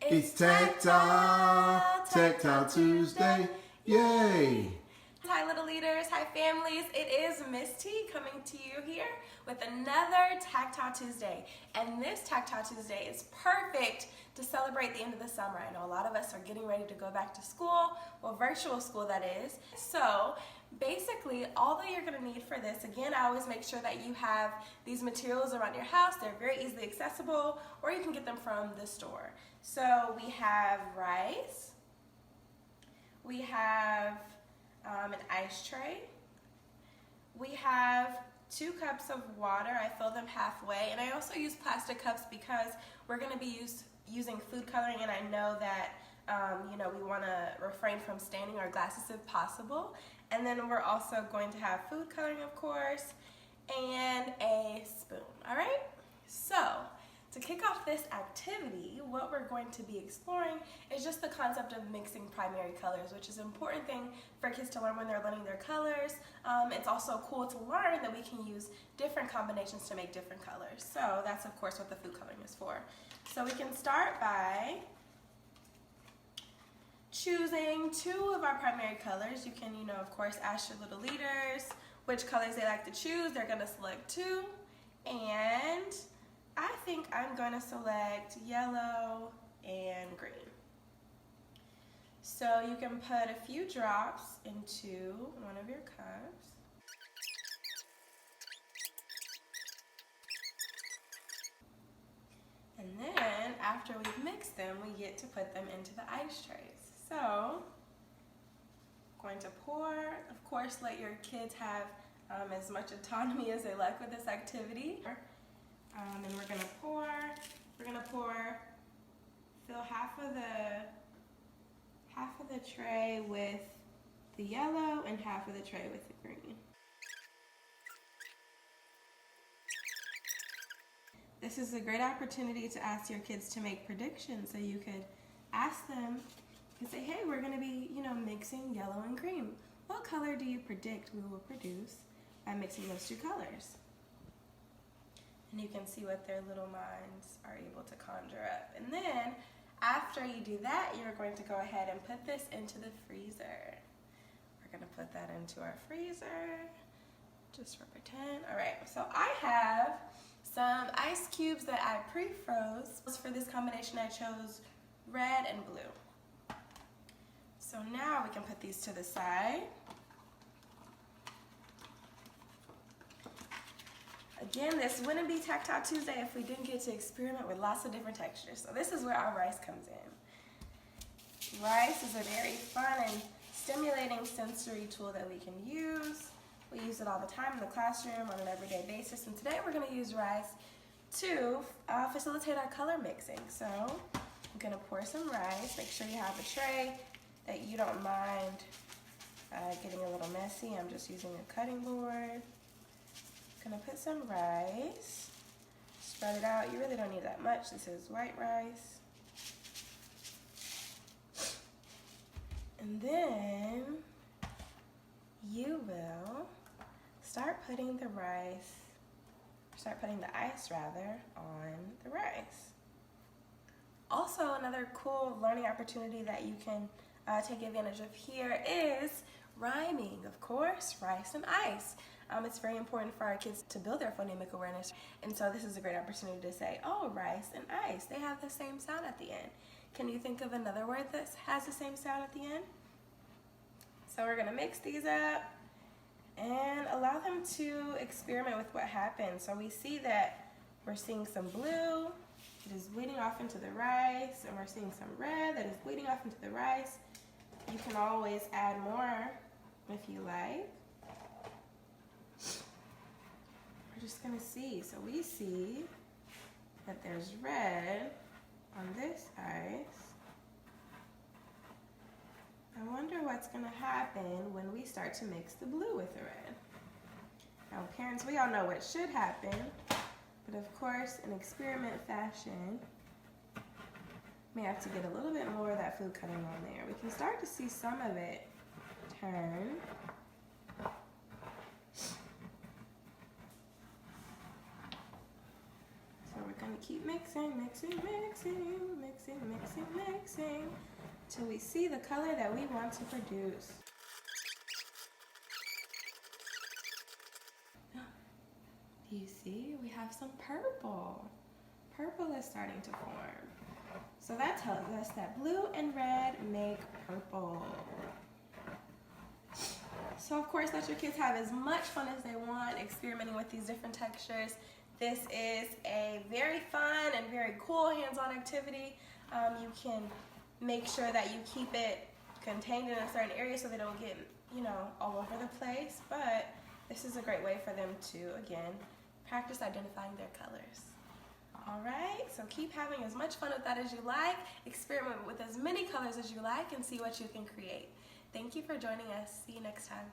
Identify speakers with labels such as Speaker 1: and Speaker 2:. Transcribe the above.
Speaker 1: It's Tactile Tuesday, yay!
Speaker 2: Hi little leaders, hi families, it is Miss T coming to you here with another Tactile Tuesday. And this Tactile Tuesday is perfect to celebrate the end of the summer. I know a lot of us are getting ready to go back to school, well virtual school that is. So basically all that you're going to need for this, again I always make sure that you have these materials around your house. They're very easily accessible, or you can get them from the store. So we have rice, we have an ice tray, we have 2 cups of water. I fill them halfway, and I also use plastic cups because we're going to be using food coloring, and I know that we want to refrain from staining our glasses if possible. And then we're also going to have food coloring, of course, and a spoon. All right? So to kick off this activity, what we're going to be exploring is just the concept of mixing primary colors, which is an important thing for kids to learn when they're learning their colors. It's also cool to learn that we can use different combinations to make different colors. So that's of course what the food coloring is for. So we can start by choosing 2 of our primary colors. You can, of course, ask your little leaders which colors they like to choose. They're going to select 2, and I think I'm going to select yellow and green. So you can put a few drops into one of your cups. And then after we've mixed them, we get to put them into the ice trays. So I'm going to pour. Of course, let your kids have as much autonomy as they like with this activity. And we're gonna fill half of the tray with the yellow and half of the tray with the green. This is a great opportunity to ask your kids to make predictions. So you could ask them and say, hey, we're gonna be, mixing yellow and green. What color do you predict we will produce by mixing those 2 colors? And you can see what their little minds are able to conjure up. And then, after you do that, you're going to go ahead and put this into the freezer. We're going to put that into our freezer, just for pretend. All right, so I have some ice cubes that I pre-froze. For this combination, I chose red and blue. So now we can put these to the side. Again, this wouldn't be Tactile Tuesday if we didn't get to experiment with lots of different textures. So this is where our rice comes in. Rice is a very fun and stimulating sensory tool that we can use. We use it all the time in the classroom on an everyday basis. And today we're going to use rice to facilitate our color mixing. So I'm going to pour some rice. Make sure you have a tray that you don't mind getting a little messy. I'm just using a cutting board. Gonna put some rice, spread it out. You really don't need that much. This is white rice. And then you will start putting the ice on the rice. Also, another cool learning opportunity that you can take advantage of here is rhyming, of course, rice and ice. It's very important for our kids to build their phonemic awareness, and so this is a great opportunity to say, oh, rice and ice, they have the same sound at the end. Can you think of another word that has the same sound at the end? So we're going to mix these up and allow them to experiment with what happens. So we see that we're seeing some blue, it is bleeding off into the rice, and we're seeing some red that is bleeding off into the rice. You can always add more if you like. We're just going to see. So we see that there's red on this ice. I wonder what's going to happen when we start to mix the blue with the red. Now parents, we all know what should happen, but of course in experiment fashion, may have to get a little bit more of that food coloring on there. We can start to see some of it turn. keep mixing till we see the color that we want to produce. Do you see? We have some purple. Purple is starting to form. So that tells us that blue and red make purple. So of course, let your kids have as much fun as they want experimenting with these different textures. This is a very fun and very cool hands-on activity. You can make sure that you keep it contained in a certain area so they don't get, all over the place. But this is a great way for them to, again, practice identifying their colors. All right, so keep having as much fun with that as you like. Experiment with as many colors as you like and see what you can create. Thank you for joining us. See you next time.